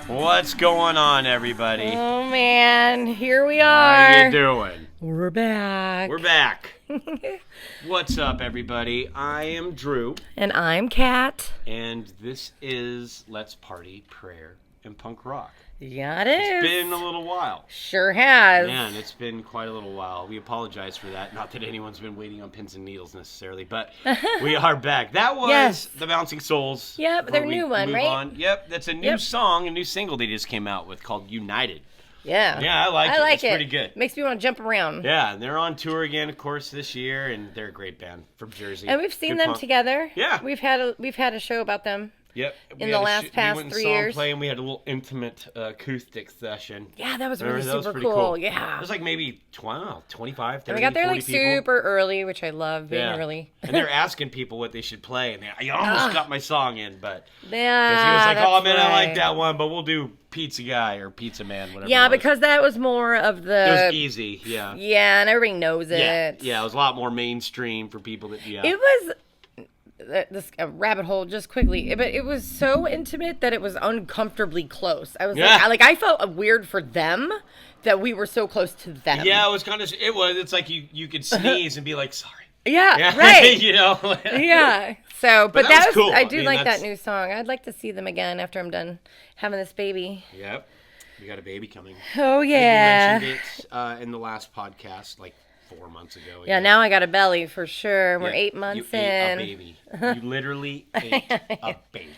What's going on, everybody? Oh, man. Here we are. How you doing? We're back. We're back. What's up, everybody? I am Drew. And I'm Kat. And this is Let's Party, Prayer, and Punk Rock. Yeah, it is. It's been a little while. Sure has. Man, it's been quite a little while. We apologize for that. Not that anyone's been waiting on pins and needles necessarily, but we are back. That was the Bouncing Souls. Yep, their new one, right? On. Yep, that's a new song, a new single they just came out with called United. Yeah. Yeah, I like it. It's pretty good. Makes me want to jump around. Yeah, and they're on tour again, of course, this year, and they're a great band from Jersey. And we've seen them together. Yeah. We've had a show about them. Yep. In the last past 3 years. Playing. We had a little intimate acoustic session. Yeah, that was really super cool. Yeah. It was like maybe 25, 30, we got there 40 like people. super early, which I love being early. And they're asking people what they should play, and I almost got my song in, but yeah, because he was like, "Oh man, I like that one, but we'll do Pizza Guy or Pizza Man, whatever." Yeah, because that was more of the. It was easy. Yeah. Yeah, and everybody knows it. Yeah, it was a lot more mainstream for people that. Yeah. It was. This rabbit hole just quickly, but it was so intimate that it was uncomfortably close. I was like I felt weird for them that we were so close to them. Yeah, it was kind of. It's like you could sneeze and be like, sorry. Yeah. Right. You know. Yeah. So, but that was cool. I do like that new song. I'd like to see them again after I'm done having this baby. Yep. We got a baby coming. Oh yeah. You mentioned it in the last podcast, like 4 months ago. Yeah, now I got a belly for sure. We're 8 months in. Ate a baby. You literally ate a baby.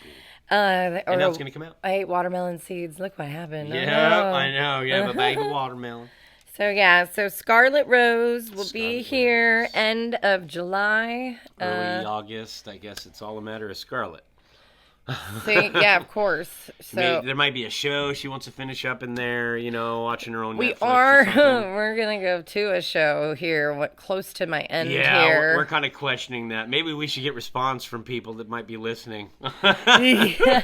And now it's going to come out. I ate watermelon seeds. Look what happened. Yeah, I know. You have a bag of watermelon. So Scarlet Rose will be here end of July. Early August. I guess it's all a matter of Scarlet. Yeah, of course. So there might be a show she wants to finish up in there, watching her own Netflix. We're going to go to a show here, close to my end here. Yeah, we're kind of questioning that. Maybe we should get response from people that might be listening. I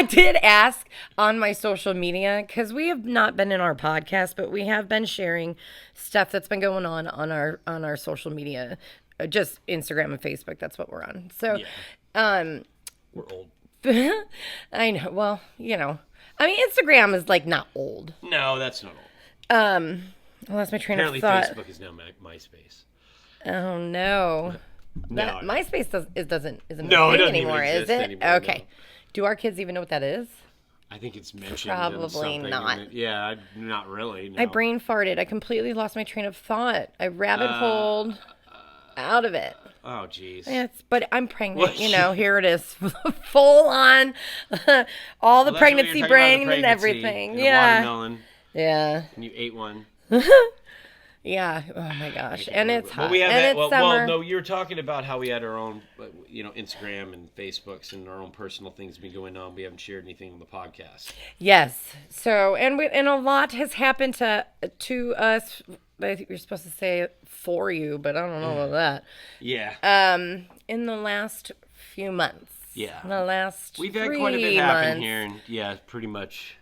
did ask on my social media, because we have not been in our podcast, but we have been sharing stuff that's been going on our social media, just Instagram and Facebook. That's what we're on. So, we're old. I know. Well, I mean, Instagram is like not old. No, that's not old. I lost my train of thought. Apparently, Facebook is now MySpace. Oh no. No, MySpace isn't a thing anymore, is it? Anymore, okay. No. Do our kids even know what that is? I think it's mentioned. Probably not. Yeah, not really. No. I brain farted. I completely lost my train of thought. I rabbit holed out of it. Oh, jeez. But I'm pregnant, here it is. Full on, all the pregnancy brain and everything. And watermelon. Yeah. And you ate one. Yeah. Oh, my gosh. And it's hot. We have and it's summer. Well, no, you were talking about how we had our own, Instagram and Facebooks and our own personal things been going on. We haven't shared anything on the podcast. Yes. So, and a lot has happened to us. I think you're supposed to say for you, but I don't know about that. Yeah. In the last few months. Yeah. In the last We've had quite a bit happen here, and pretty much.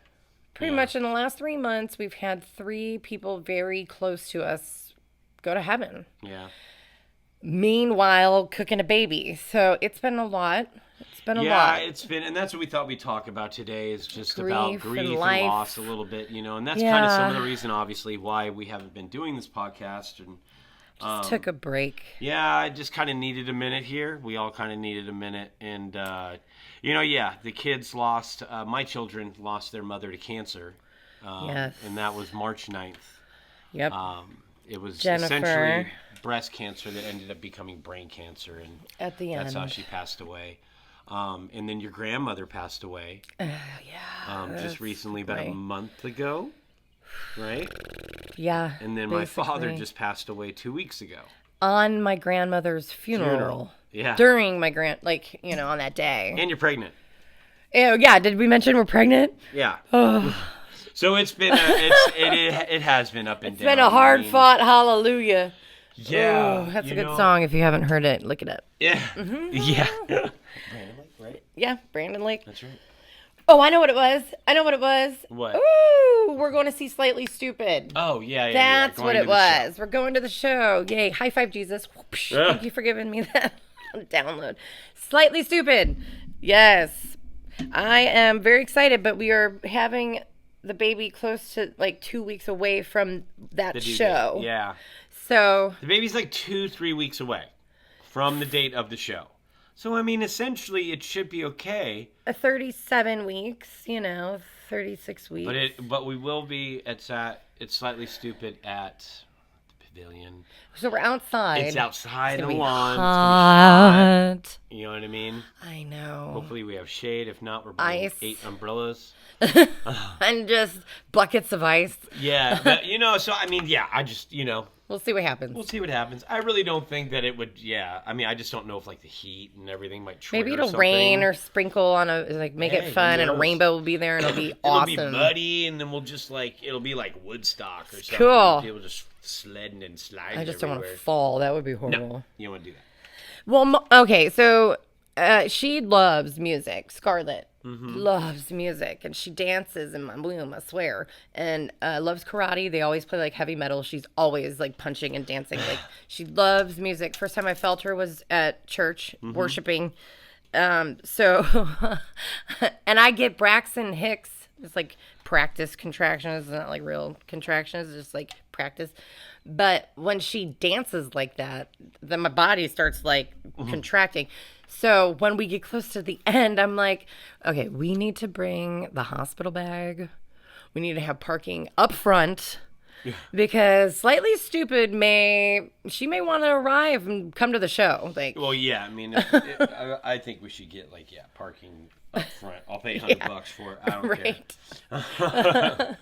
Pretty much in the last 3 months, we've had 3 people very close to us go to heaven. Yeah. Meanwhile, cooking a baby. So it's been a lot. Lot. Yeah, it's been, and that's what we thought we'd talk about today, is just about grief and loss a little bit, and that's kind of some of the reason, obviously, why we haven't been doing this podcast. And just took a break. Yeah, I just kind of needed a minute here. We all kind of needed a minute, and the kids lost. My children lost their mother to cancer. Yes. And that was March 9th. Yep. It was Jennifer. Essentially breast cancer that ended up becoming brain cancer, and at the end, that's how she passed away. And then your grandmother passed away. Yeah. Just recently, about a month ago, right? Yeah. And then my father just passed away 2 weeks ago. On my grandmother's funeral. Yeah. During my on that day. And you're pregnant. Yeah. Did we mention we're pregnant? Yeah. Oh. So it's been it has been up and down. It's been a hard fought hallelujah. Yeah. Oh, that's a good song. If you haven't heard it, look it up. Yeah. Mm-hmm. Yeah. Brandon Lake, right? Yeah, Brandon Lake. That's right. Oh, I know what it was. What? Ooh, we're going to see Slightly Stupid. Oh, yeah. That's what it was. We're going to the show. Yay. High five, Jesus. Whoosh. Thank you for giving me that download. Slightly Stupid. Yes. I am very excited, but we are having the baby close to like 2 weeks away from that show. Yeah. So the baby's like 2-3 weeks away from the date of the show. So, I mean, essentially, it should be okay. 37 weeks, 36 weeks. But we will be, it's Slightly Stupid at the pavilion. So we're outside. It's outside the lawn. Hot. You know what I mean? I know. Hopefully we have shade. If not, we're buying 8 umbrellas. And just buckets of ice. Yeah, but, so, I mean, yeah, We'll see what happens. We'll see what happens. I really don't think that it would, I mean, I just don't know if, like, the heat and everything might trigger Maybe it'll something. rain or sprinkle on make it fun, and a rainbow will be there, and it'll be awesome. It'll be muddy, and then we'll just, it'll be like Woodstock or something. Cool. People just sledding and sliding I just everywhere. don't want to fall. That would be horrible. No, you don't want to do that. Well, okay, so she loves music. Scarlett loves music, and she dances in my bloom, I swear, and loves karate. They always play like heavy metal. She's always like punching and dancing. Like, she loves music. First time I felt her was at church worshiping. So, and I get Braxton Hicks. It's like practice contractions. It's not like real contractions. It's just like practice. But when she dances like that, then my body starts like contracting. So when we get close to the end, I'm like, okay, we need to bring the hospital bag. We need to have parking up front. Yeah. Because Slightly Stupid may want to arrive and come to the show. Well, yeah, I mean, I think we should get parking up front. I'll pay $100 for it. I don't care.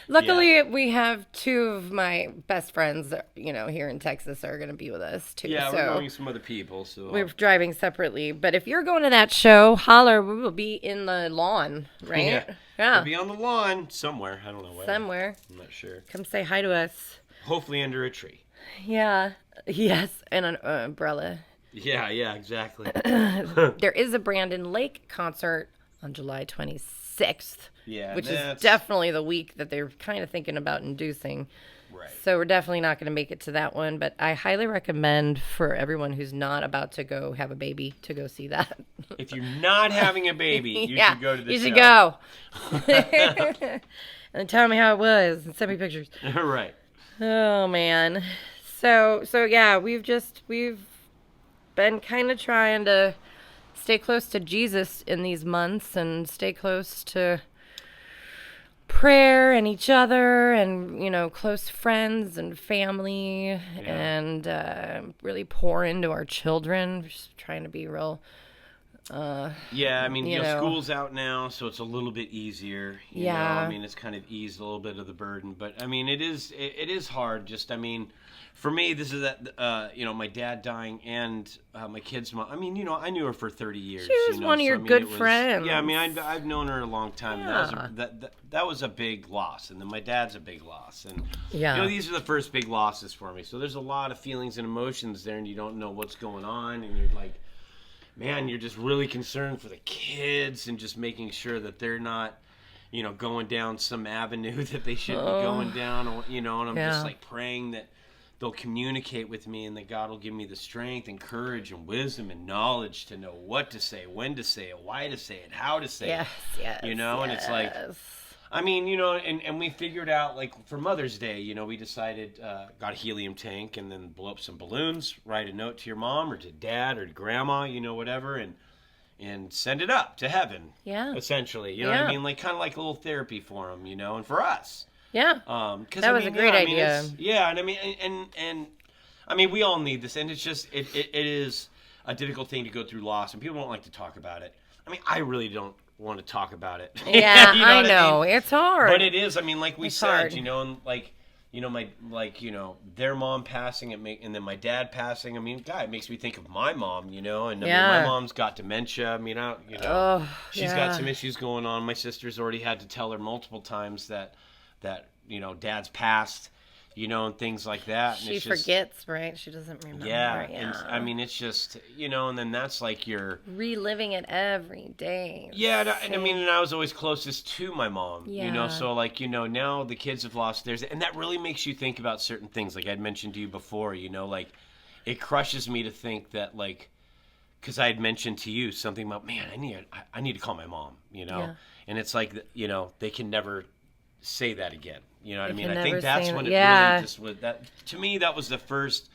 Luckily, we have 2 of my best friends, here in Texas are going to be with us too. Yeah, so we're going with some other people. So we're driving separately. But if you're going to that show, holler. We will be in the lawn, right? Yeah. We'll be on the lawn somewhere. I don't know where. Somewhere. I'm not sure. Come say hi to us. Hopefully under a tree. Yeah. Yes, and an umbrella. Yeah, exactly. There is a Brandon Lake concert on July 26th. Yeah, which is definitely the week that they're kind of thinking about inducing. Right. So we're definitely not going to make it to that one, but I highly recommend for everyone who's not about to go have a baby to go see that. If you're not having a baby, you should go to the show. You should go. And tell me how it was and send me pictures. Right. Oh man. So yeah, we've been kind of trying to stay close to Jesus in these months and stay close to prayer and each other and, close friends and family and really pour into our children. Just trying to be real. I mean, school's out now, so it's a little bit easier. You know? I mean, it's kind of eased a little bit of the burden, but I mean, it is hard. Just, I mean, for me, this is that, my dad dying and my kid's mom. I mean, I knew her for 30 years. She was one of your good friends. Yeah, I mean, I've known her a long time. Yeah. That was a big loss, and then my dad's a big loss, and these are the first big losses for me. So there's a lot of feelings and emotions there, and you don't know what's going on, and you're like, man, you're just really concerned for the kids and just making sure that they're not, going down some avenue that they shouldn't be going down, and I'm just like praying that they'll communicate with me and that God will give me the strength and courage and wisdom and knowledge to know what to say, when to say it, why to say it, how to say it. Yes, and it's like, I mean, and we figured out, like, for Mother's Day, we decided, got a helium tank and then blow up some balloons, write a note to your mom or to dad or to grandma, whatever, and send it up to heaven. Yeah. Essentially. You know what I mean? Like, kind of like a little therapy for them, and for us. Yeah. That was a great idea. And I mean, and I mean, we all need this, and it's just, it is a difficult thing to go through loss, and people don't like to talk about it. I mean, I really don't want to talk about it. Yeah, I know. I mean? It's hard. But it is. I mean, like we said, and like, their mom passing, and then my dad passing. I mean, God, it makes me think of my mom, and I mean, my mom's got dementia. I mean, she's got some issues going on. My sister's already had to tell her multiple times that dad's passed, and things like that. And she forgets, right? She doesn't remember. Yeah. And I mean, it's just, and then that's like you're reliving it every day. Yeah, and I mean, and I was always closest to my mom, so like, now the kids have lost theirs, and that really makes you think about certain things. Like I'd mentioned to you before, like it crushes me to think that, like, because I had mentioned to you something about, man, I need to call my mom, Yeah. and it's like, they can never say that again. You know what I mean? can I think never that's say when that. it Yeah. really just was that, to me, that was the first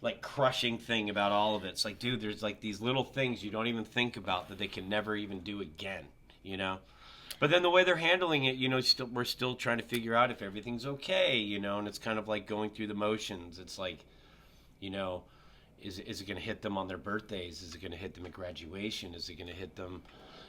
like crushing thing about all of it. It's like, dude, there's like these little things you don't even think about that they can never even do again, But then the way they're handling it, we're still trying to figure out if everything's okay, and it's kind of like going through the motions. It's like, is it going to hit them on their birthdays? Is it going to hit them at graduation? Is it going to hit them,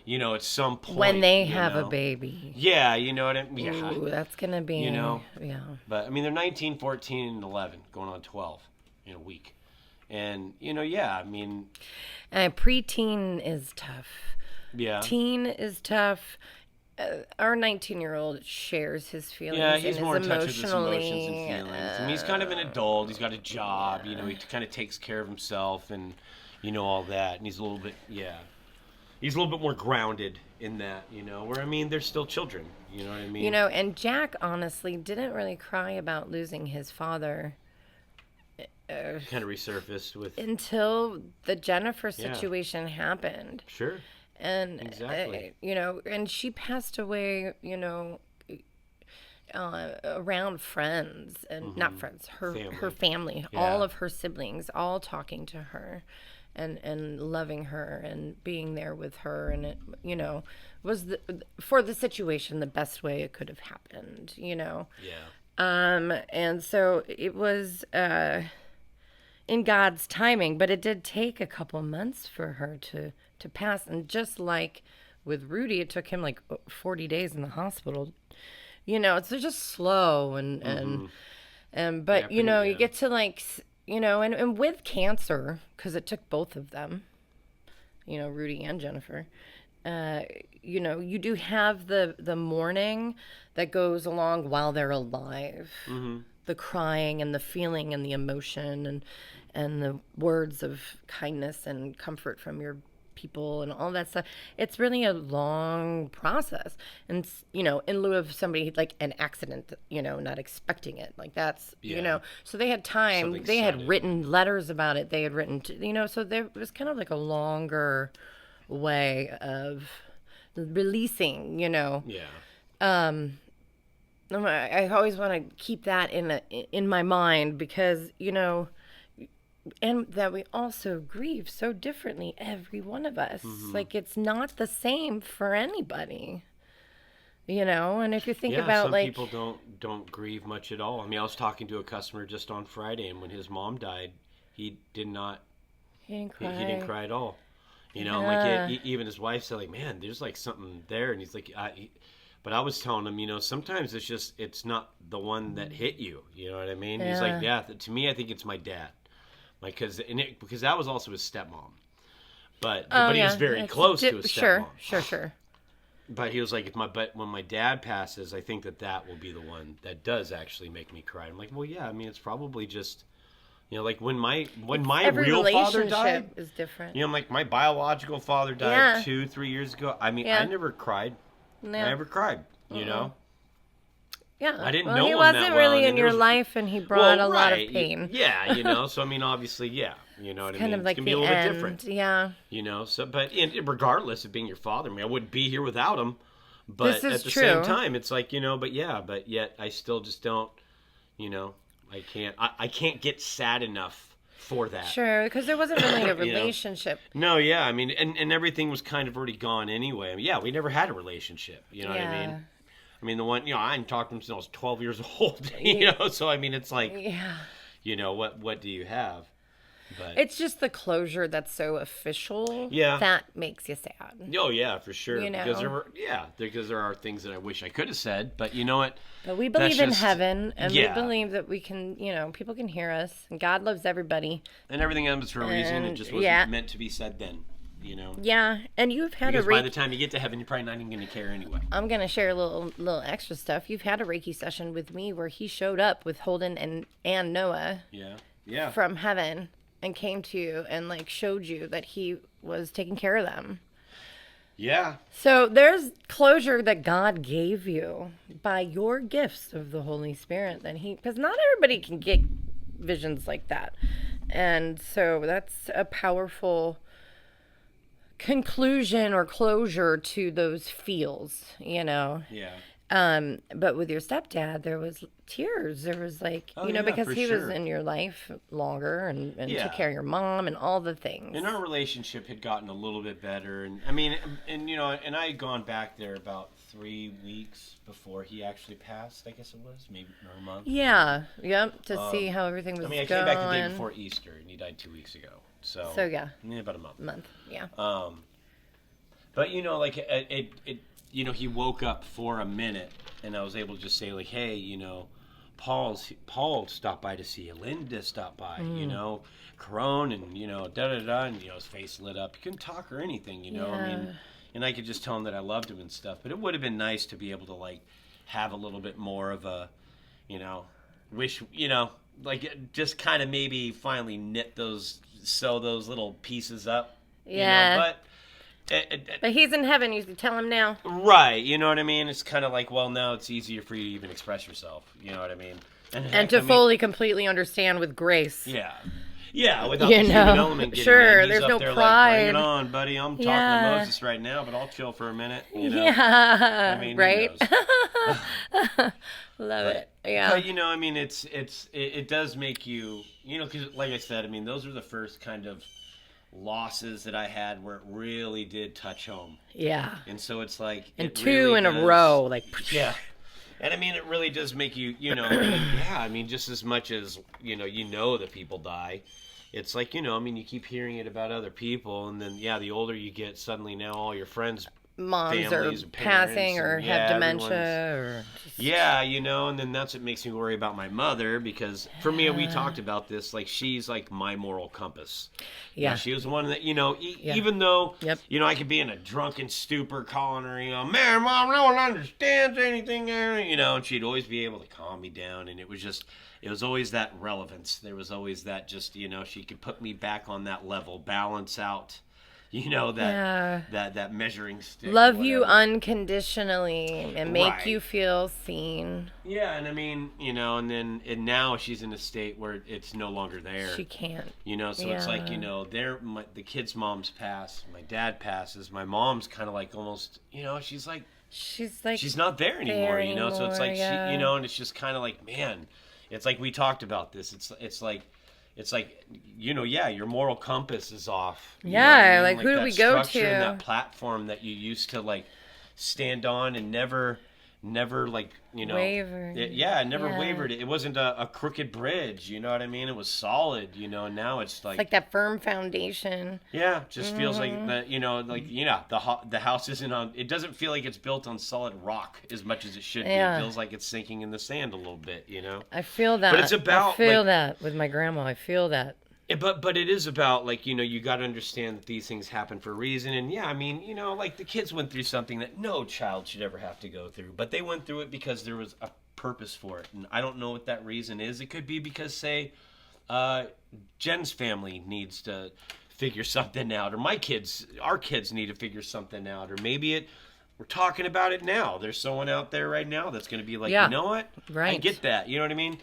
at some point? When they have a baby. Yeah, you know what I mean? Yeah. Ooh, that's going to be, yeah. But, I mean, they're 19, 14, and 11, going on 12 in a week. And, yeah, I mean. Preteen is tough. Yeah. Teen is tough. Our 19-year-old shares his feelings. Yeah, he's and more in is touch with his emotions and emotionally, feelings. I mean, he's kind of an adult. He's got a job. He kind of takes care of himself and, all that. And he's a little bit, he's a little bit more grounded in that, where, I mean, they're still children. You know what I mean? And Jack, honestly, didn't really cry about losing his father. Kind of resurfaced with. Until the Jennifer situation happened. Sure. And, exactly. And she passed away, around friends and not friends, her family, all of her siblings, all talking to her and loving her and being there with her. And it, was for the situation, the best way it could have happened, Yeah. And so it was, in God's timing, but it did take a couple months for her to pass. And just like with Rudy, it took him like 40 days in the hospital. It's just slow but you get to like, and with cancer, because it took both of them, Rudy and Jennifer, you do have the mourning that goes along while they're alive. Mm-hmm. The crying and the feeling and the emotion and the words of kindness and comfort from your people and all that stuff. It's really a long process. And, in lieu of somebody like an accident, not expecting it, like that's, so they had time. Something they had written letters about it. They had written, so there was kind of like a longer way of releasing, Yeah. I always want to keep that in my mind because, and that we also grieve so differently, every one of us. Mm-hmm. Like, it's not the same for anybody, and if you think about some like... people don't grieve much at all. I mean, I was talking to a customer just on Friday, and when his mom died, he didn't cry. He didn't cry at all. Like even his wife said, like, man, there's like something there. And he's like, but I was telling him, sometimes it's not the one that hit you. You know what I mean? Yeah. He's like, yeah, to me, I think it's my dad. Like, because that was also his stepmom. But he was very close to his stepmom. Sure. But he was like, when my dad passes, I think that will be the one that does actually make me cry. I'm like, well, yeah, I mean, it's probably just, like when my real father died is different. Like my biological father died 2-3 years ago. I mean, I never cried. No. I never cried, Yeah. I didn't know him that well. He wasn't really in your life, and he brought a lot of pain. Yeah, so I mean, obviously, you know what I mean? Kind of like it's going to be a little bit different. Yeah. So, but regardless of being your father, I mean, I wouldn't be here without him. But at the true. same time, it's like, but yet I still just don't, I can't get sad enough for that. Sure, because there wasn't really a relationship. No, yeah, I mean, and everything was kind of already gone anyway. I mean, we never had a relationship, you know what I mean? I mean, the one, I hadn't talked to him since I was 12 years old, so I mean, it's like, what do you have? But it's just the closure that's so official that makes you sad. Oh, yeah, for sure. Because there are things that I wish I could have said, but you know what? But we believe in heaven, and we believe that we can, people can hear us, and God loves everybody. And everything happens for a reason. It just wasn't meant to be said then. Yeah, and you've had because by the time you get to heaven, you're probably not even going to care anyway. I'm going to share a little extra stuff. You've had a Reiki session with me where he showed up with Holden and Noah. Yeah. From heaven and came to you and like showed you that he was taking care of them. Yeah. So there's closure that God gave you by your gifts of the Holy Spirit because not everybody can get visions like that. And so that's a powerful conclusion or closure to those feels, Yeah. But with your stepdad, there was tears. There was like, because he was in your life longer and took care of your mom and all the things. And our relationship had gotten a little bit better. And I mean, and I had gone back there about 3 weeks before he actually passed, I guess it was, maybe or a month. Yeah. Yep. To see how everything was going. I came back the day before Easter and he died 2 weeks ago. So yeah. About a month. Yeah. But like it he woke up for a minute, and I was able to just say like, hey, Paul stopped by to see you. Linda stopped by, Corone, and da-da-da, and his face lit up. He couldn't talk or anything, Yeah. I mean, and I could just tell him that I loved him and stuff. But it would have been nice to be able to like have a little bit more of a, wish, like just kind of maybe finally sew those little pieces up. Yeah. But he's in heaven. You can tell him now. Right. You know what I mean? It's kind of like, well, now it's easier for you to even express yourself. You know what I mean? And to fully, completely understand with grace. Yeah. Yeah, without the human element getting in. He's there's up no there pride. Like, bring it on, buddy. I'm talking to Moses right now, but I'll chill for a minute. Yeah. I mean, right? Love it. Yeah. But, I mean, it does make you, because like I said, I mean, those are the first kind of losses that I had where it really did touch home. Yeah. And so it's like... And two in a row, like... Yeah. And I mean, it really does make you, I mean, just as much as, that people die, it's like, I mean, you keep hearing it about other people, and then, the older you get, suddenly now all your friends... Moms are passing or have dementia or... Yeah, and then that's what makes me worry about my mother, because for me, we talked about this, like, she's like my moral compass. Yeah. She was the one that, even though, I could be in a drunken stupor calling her, man, Mom, no one understands anything, and she'd always be able to calm me down, and it was always that relevance. There was always that just, she could put me back on that level, balance out. That measuring stick. Love you unconditionally and make you feel seen. Yeah, and I mean, and now she's in a state where it's no longer there. She can't. So it's like, the kids' moms pass, my dad passes, my mom's kind of like almost, she's not there anymore, so it's like she, and it's just kind of like, man, it's like we talked about this. It's like your moral compass is off. Yeah, like who do we go to? And that platform that you used to like stand on and never like, wavered. Never wavered. It wasn't a crooked bridge, you know what I mean? It was solid, and now it's like that firm foundation. Yeah, just feels like that, the house isn't on, it doesn't feel like it's built on solid rock as much as it should be. It feels like it's sinking in the sand a little bit, I feel that. But it's about, I feel that with my grandma. I feel that. But it is about, like, you got to understand that these things happen for a reason. And, I mean, like, the kids went through something that no child should ever have to go through. But they went through it because there was a purpose for it. And I don't know what that reason is. It could be because, say, Jen's family needs to figure something out. Or our kids need to figure something out. Or maybe we're talking about it now. There's someone out there right now that's going to be like, you know what? Right. I get that. You know what I mean?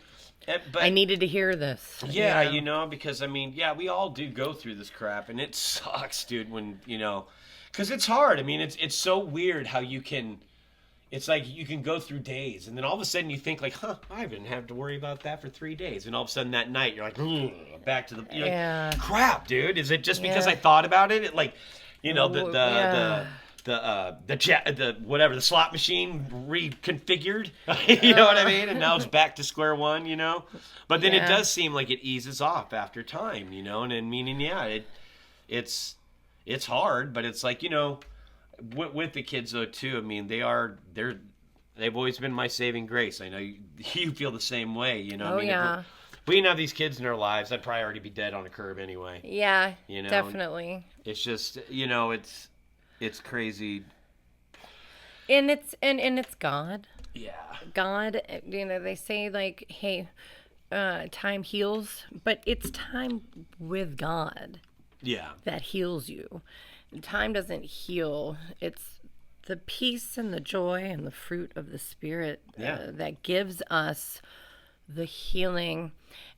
But, I needed to hear this. Yeah, because, I mean, we all do go through this crap, and it sucks, dude, when, because it's hard. I mean, it's so weird how it's like you can go through days, and then all of a sudden you think, like, I didn't have to worry about that for 3 days, and all of a sudden that night you're like, back to the, like, crap, dude, is it just because I thought about it? The slot machine reconfigured, you know what I mean? And now it's back to square one, But then it does seem like it eases off after time, and then meaning, it's hard, but it's like, with the kids though too, I mean, they've always been my saving grace. I know you feel the same way, I mean, if we didn't have these kids in our lives, I'd probably already be dead on a curb anyway. Yeah, definitely. It's just, it's crazy. And it's God. Yeah. God, they say like, hey, time heals, but it's time with God. Yeah. That heals you. Time doesn't heal. It's the peace and the joy and the fruit of the Spirit that gives us the healing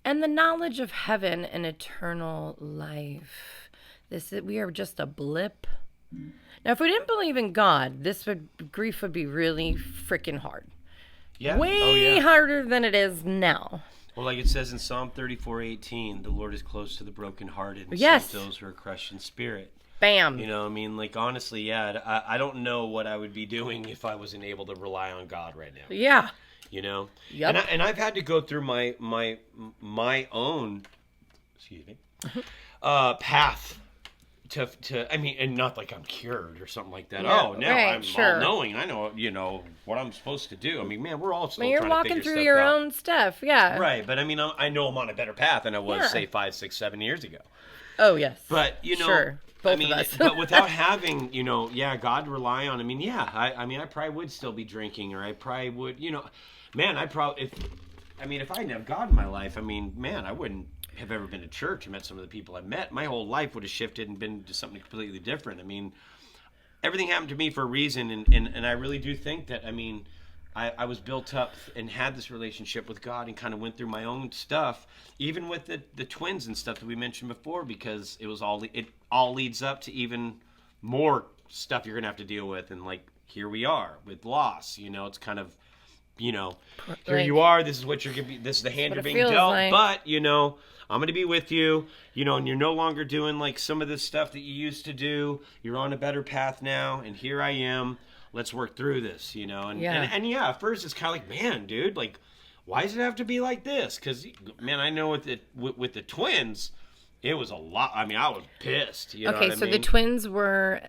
and the knowledge of heaven and eternal life. We are just a blip Now, if we didn't believe in God, grief would be really freaking hard. Yeah. Way harder than it is now. Well, like it says in Psalm 34:18, the Lord is close to the brokenhearted and yes. saves those who are crushed in spirit. Bam. You know, I mean, like, honestly, yeah, I don't know what I would be doing if I wasn't able to rely on God right now. Yeah. You know? Yep. And I've had to go through my own, excuse me, path to, I mean, and not like I'm cured or something like that. No, oh, now right, I'm sure. all knowing. I know, what I'm supposed to do. I mean, man, we're all still you're trying to walking figure through stuff your out. own stuff, yeah. Right, but I mean, I know I'm on a better path than I was, Yeah. say, 5, 6, 7 years ago. Oh, yes. But, you know, sure. Both I mean, of us. but without having, God to rely on, I mean, I probably would still be drinking, or I probably would, man, if I didn't have God in my life, I mean, man, I wouldn't have ever been to church and met some of the people I met. My whole life would have shifted and been to something completely different. I mean, everything happened to me for a reason, and I really do think that, I mean, I was built up and had this relationship with God and kind of went through my own stuff, even with the twins and stuff that we mentioned before, because it all leads up to even more stuff you're going to have to deal with. And like, here we are with loss, it's kind of, here you are, this is what you're going to be, this is the hand you're being dealt, like. But, I'm going to be with you, and you're no longer doing like some of this stuff that you used to do. You're on a better path now, and here I am. Let's work through this, And at first it's kind of like, man, dude, like, why does it have to be like this? Because, man, I know with the twins, it was a lot. I mean, I was pissed. Okay, so the twins were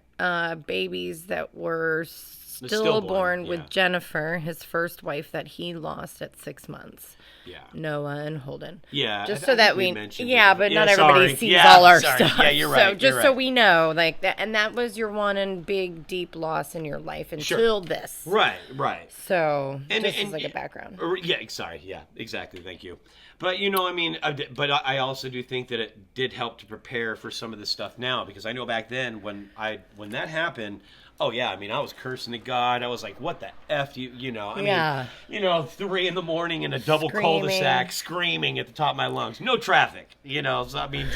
babies that were stillborn with Jennifer, his first wife that he lost at 6 months. Yeah. Noah and Holden. Yeah. Just so that we mentioned but not everybody sees all our stuff. Yeah, you're right. So just so we know, like that, and that was your one and big deep loss in your life until this. Right. So this is like a background. Yeah, sorry. Yeah, exactly. Thank you. But I also do think that it did help to prepare for some of this stuff now, because I know back then when that happened. Oh yeah, I mean, I was cursing at God. I was like, "What the f, I mean, 3 a.m. in a double cul-de-sac, screaming at the top of my lungs. No traffic, So I mean,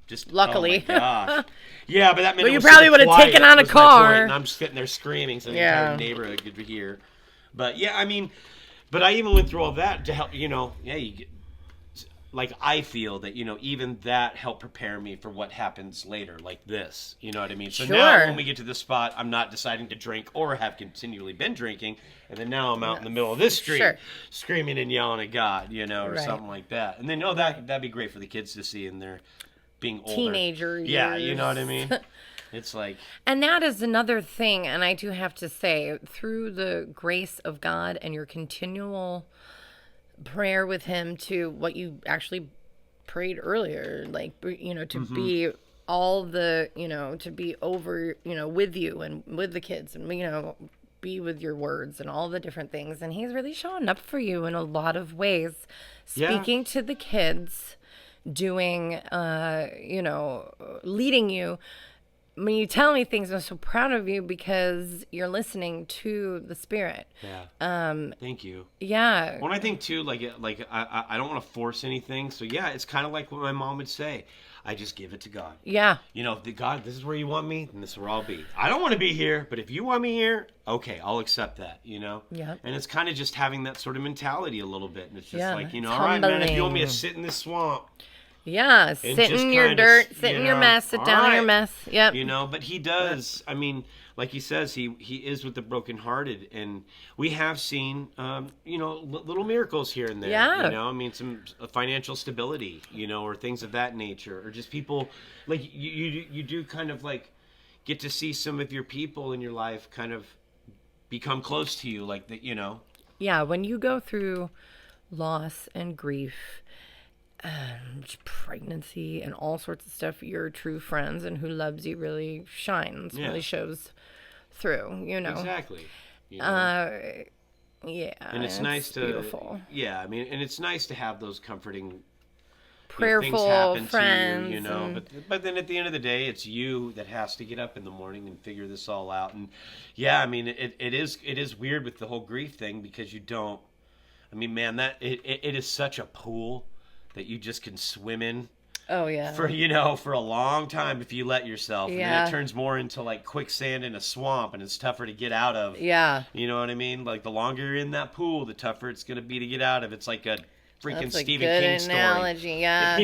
just luckily. Oh my gosh. Yeah, but that meant. But you probably would have taken on a car. And I'm sitting there screaming, so the entire neighborhood could hear. But yeah, I mean, but I even went through all that to help. You get. Like, I feel that, even that helped prepare me for what happens later, like this. You know what I mean? So now when we get to this spot, I'm not deciding to drink or have continually been drinking. And then now I'm out in the middle of this street screaming and yelling at God, or something like that. And then, that'd be great for the kids to see, and they're being older. Teenager years. Yeah, you know what I mean? It's like... And that is another thing, and I do have to say, through the grace of God and your continual... prayer with him to what you actually prayed earlier, like, to be all the, to be over, with you and with the kids and, be with your words and all the different things. And he's really showing up for you in a lot of ways, speaking to the kids, doing, leading you. When you tell me things, I'm so proud of you because you're listening to the Spirit. Yeah. Thank you. Yeah. When I think too, like I don't want to force anything. So yeah, it's kind of like what my mom would say. I just give it to God. Yeah. God, this is where you want me, and this is where I'll be. I don't want to be here, but if you want me here, okay, I'll accept that. Yeah. And it's kind of just having that sort of mentality a little bit, and it's just like, all right, man, if you want me to sit in this swamp. Yeah, sit in your dirt, sit in your mess, sit down in your mess. Yep. But he does. I mean, like he says, he is with the brokenhearted, and we have seen, little miracles here and there. Yeah. I mean, some financial stability, or things of that nature, or just people like you do kind of like get to see some of your people in your life kind of become close to you, like that. Yeah, when you go through loss and grief. Pregnancy and all sorts of stuff, your true friends and who loves you really shines, really shows through, Exactly. Yeah. And it's nice to, beautiful. Yeah, I mean, and it's nice to have those comforting, prayerful things happen friends. To you, but then at the end of the day, it's you that has to get up in the morning and figure this all out. And yeah, I mean, it is weird with the whole grief thing because you don't. I mean, man, that it is such a pool that you just can swim in. Oh, yeah. For a long time if you let yourself. And then it turns more into like quicksand in a swamp, and it's tougher to get out of. Yeah. You know what I mean? Like the longer you're in that pool, the tougher it's going to be to get out of. It's like a freaking Stephen King story. Analogy, yeah.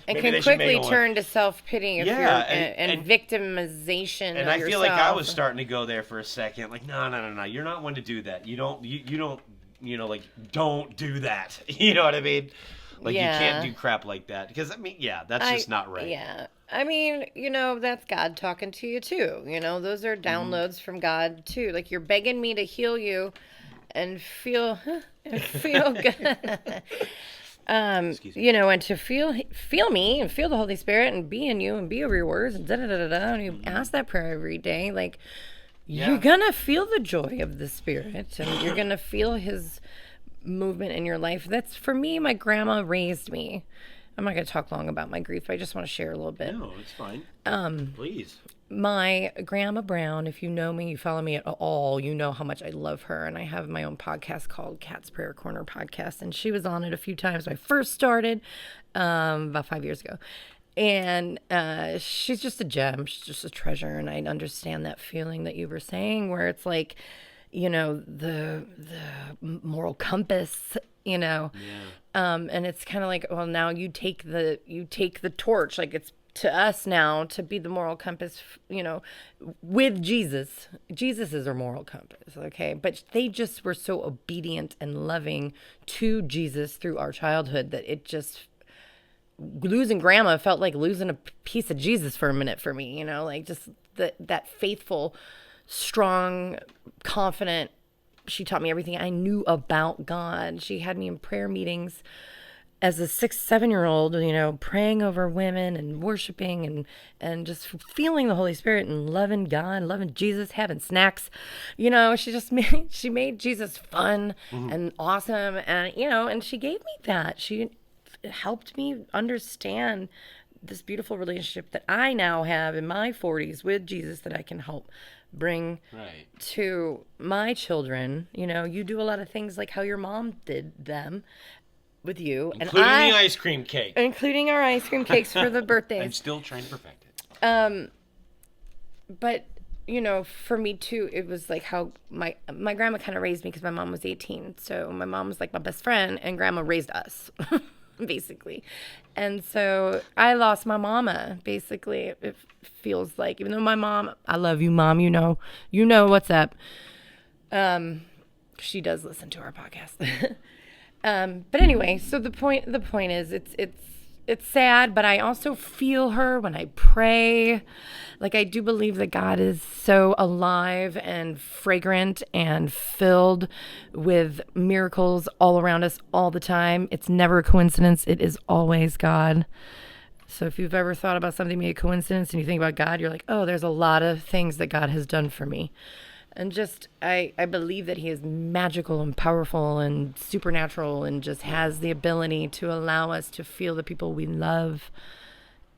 It can quickly turn to self-pity and victimization and I feel like I was starting to go there for a second. Like, no. You're not one to do that. You don't, don't do that. You know what I mean? Like, you can't do crap like that. Because, that's just not right. Yeah. I mean, that's God talking to you, too. Those are downloads from God, too. Like, you're begging me to heal you and feel good. And to feel me and feel the Holy Spirit and be in you and be over your words and and you ask that prayer every day. Like, you're going to feel the joy of the Spirit and you're going to feel His movement in your life. That's, for me, my grandma raised me. I'm not going to talk long about my grief, but I just want to share a little bit. No, it's fine. Please. My Grandma Brown, if you know me, you follow me at all, you know how much I love her. And I have my own podcast called Cat's Prayer Corner Podcast. And she was on it a few times when I first started, about 5 years ago. And she's just a gem. She's just a treasure. And I understand that feeling that you were saying where it's like, the moral compass, and it's kind of like, well, now you take the torch, like it's to us now to be the moral compass, with Jesus. Jesus is our moral compass, okay? But they just were so obedient and loving to Jesus through our childhood that it just, losing grandma felt like losing a piece of Jesus for a minute for me, like just that faithful, strong, confident. She taught me everything I knew about God. She had me in prayer meetings as a 6-7-year-old, praying over women and worshiping and just feeling the Holy Spirit and loving God, loving Jesus, having snacks. She made Jesus fun and awesome. And, and she gave me that. She helped me understand this beautiful relationship that I now have in my 40s with Jesus that I can help bring to my children. You do a lot of things like how your mom did them with you. Including the ice cream cake. Including our ice cream cakes for the birthdays. I'm still trying to perfect it. But, for me too, it was like how my grandma kind of raised me because my mom was 18. So my mom was like my best friend and grandma raised us. Basically. And so I lost my mama, basically. It feels like, even though my mom, I love you, Mom, you know what's up. She does listen to our podcast. But anyway, so the point is it's sad, but I also feel her when I pray. Like, I do believe that God is so alive and fragrant and filled with miracles all around us all the time. It's never a coincidence. It is always God. So if you've ever thought about something being a coincidence and you think about God, you're like, oh, there's a lot of things that God has done for me. And just, I believe that He is magical and powerful and supernatural and just has the ability to allow us to feel the people we love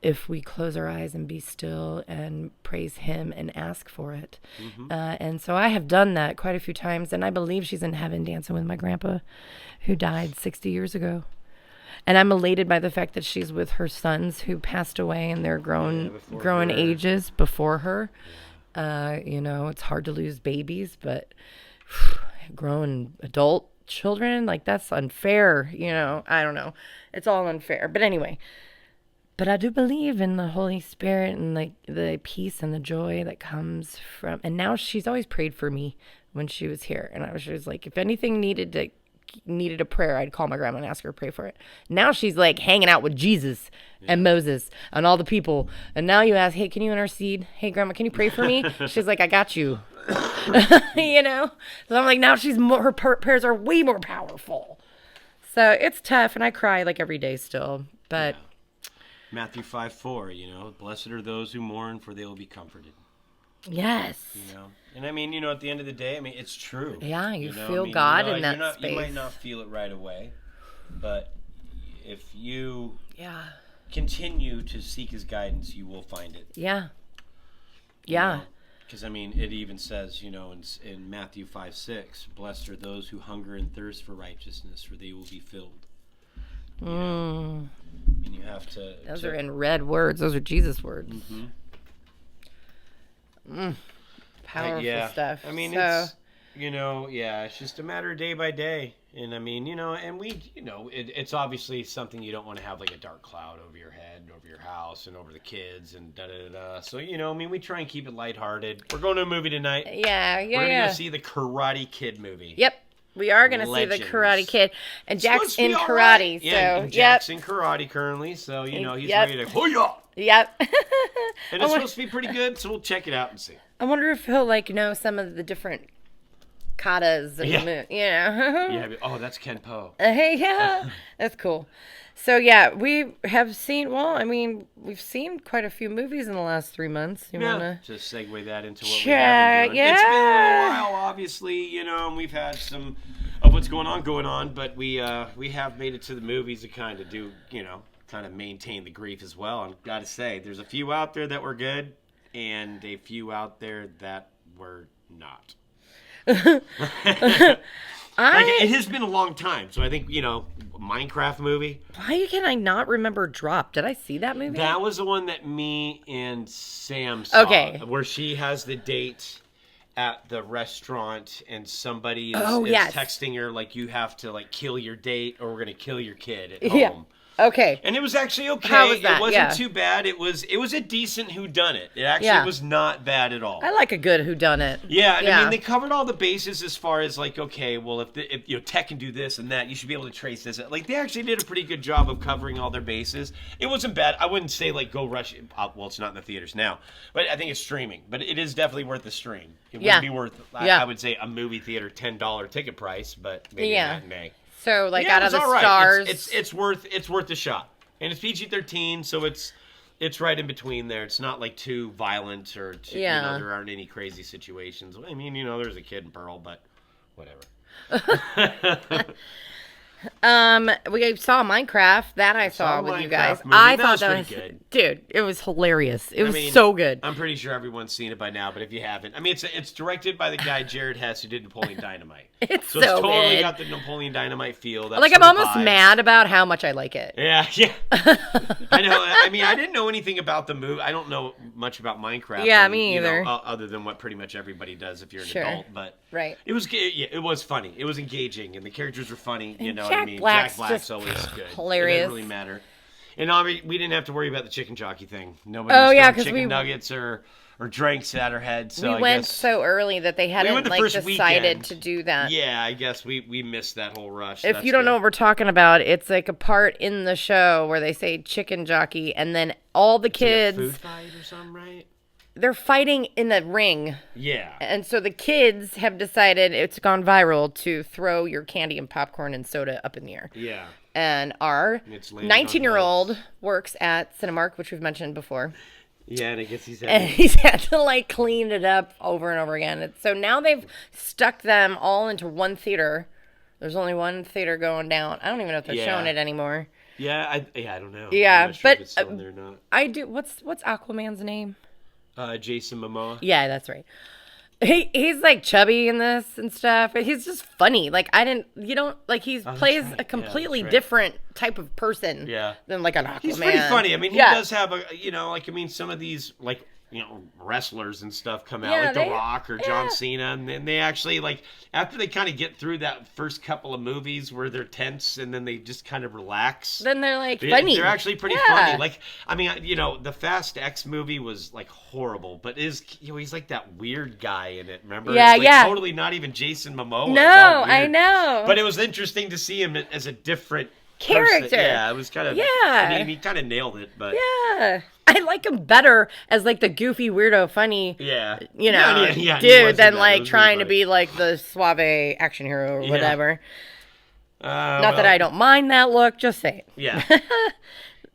if we close our eyes and be still and praise Him and ask for it. And so I have done that quite a few times, and I believe she's in heaven dancing with my grandpa who died 60 years ago. And I'm elated by the fact that she's with her sons who passed away in their grown ages before her. It's hard to lose babies, but grown adult children, like, that's unfair. I don't know. It's all unfair. But anyway, but I do believe in the Holy Spirit and the peace and the joy that comes from, and now she's always prayed for me when she was here. And I was just like, if anything needed a prayer, I'd call my grandma and ask her to pray for it. Now she's like hanging out with Jesus and Moses and all the people. And now you ask, hey, can you intercede? Hey, grandma, can you pray for me? She's like, I got you. So I'm like, now her prayers are way more powerful. So it's tough. And I cry like every day still, but Matthew 5:4, blessed are those who mourn, for they will be comforted. Yes. And I mean, at the end of the day, it's true. Yeah, you feel God in that space. You might not feel it right away, but if you continue to seek His guidance, you will find it. Yeah. Yeah. Because, it even says, in Matthew 5:6, blessed are those who hunger and thirst for righteousness, for they will be filled. And you have to. Those are in red words. Those are Jesus words. Powerful stuff. I mean, it's it's just a matter of day by day. And I mean, and we, it's obviously something you don't want to have like a dark cloud over your head, over your house, and over the kids, and da-da-da-da. So, I mean, we try and keep it lighthearted. We're going to a movie tonight. Yeah. We're going to go see the Karate Kid movie. Yep. We are going to see the Karate Kid. And Jack's in karate. Right. Yeah, so, Jack's in karate currently. So, he's ready to, hoo-yah! Yep. And it's supposed to be pretty good, so we'll check it out and see. I wonder if he'll, know some of the different katas and that's Ken Po. Hey, yeah. That's cool. So, yeah, we have seen, we've seen quite a few movies in the last 3 months. You want to just segue that into what we have been doing. Yeah. It's been a while, obviously, and we've had some of what's going on, but we have made it to the movies to kind of do, kind of maintain the grief as well. And got to say, there's a few out there that were good and a few out there that were not. It has been a long time, so I think Minecraft movie. Why can I not remember Drop? Did I see that movie? That was the one that me and Sam saw. Okay, where she has the date at the restaurant and somebody is texting her like you have to kill your date or we're gonna kill your kid at home. Okay. And it was actually okay. How was that? It wasn't too bad. It was a decent whodunit. It actually was not bad at all. I like a good whodunit. Yeah, I mean they covered all the bases as far as okay, well if tech can do this and that, you should be able to trace this. They actually did a pretty good job of covering all their bases. It wasn't bad. I wouldn't say go rush it. Well, it's not in the theaters now, but I think it's streaming. But it is definitely worth the stream. It would be worth I would say a movie theater $10 ticket price, but maybe a matinee. So out of the stars, it's worth the shot, and it's PG-13, so it's right in between there. It's not too violent or too, there aren't any crazy situations. I mean, there's a kid in Pearl, but whatever. We saw Minecraft that I saw with you guys. Movie. I thought that was pretty good. Dude, it was hilarious. It was so good. I'm pretty sure everyone's seen it by now, but if you haven't, I mean, it's directed by the guy Jared Hess who did Napoleon Dynamite. It's totally good. Got the Napoleon Dynamite feel. That's I'm almost mad about how much I like it. Yeah. I know. I mean, I didn't know anything about the movie. I don't know much about Minecraft. Yeah, me either. Other than what pretty much everybody does if you're an adult, but right. It was funny. It was engaging, and the characters were funny. You know Jack what I mean? Black's Jack Black's always good. Hilarious. It didn't really matter. And we didn't have to worry about the chicken jockey thing. Nobody was throwing chicken nuggets or drinks at our head. So we went so early that they hadn't decided to do that. Yeah, I guess we missed that whole rush. If you don't know what we're talking about, it's a part in the show where they say chicken jockey, and then all the kids. It's a food fight or something, right? They're fighting in the ring. Yeah. And so the kids have decided it's gone viral to throw your candy and popcorn and soda up in the air. Yeah. And our 19-year-old works at Cinemark, which we've mentioned before. Yeah, and I guess he's had to clean it up over and over again. So now they've stuck them all into one theater. There's only one theater going down. I don't even know if they're showing it anymore. Yeah, I don't know. Yeah, I'm not sure if it's still in there or not. I do. What's Aquaman's name? Jason Momoa. Yeah, that's right. He's chubby in this and stuff. He's just funny. He plays a completely different type of person than an Aquaman. He's pretty funny. I mean, he does have some of these wrestlers and stuff come out The Rock or John Cena, and then they actually after they kind of get through that first couple of movies where they're tense and then they just kind of relax. Then they're funny. They're actually pretty funny. The Fast X movie was horrible, but he's that weird guy in it. Remember? Yeah, Totally not even Jason Momoa. No, I know. But it was interesting to see him as a different character. Person. Yeah, it was kind of. Yeah. I mean, he kind of nailed it, but. Yeah. I like him better as the goofy, weirdo, funny, dude than trying to be the suave action hero or whatever. Not that I don't mind that look, just say it. Yeah.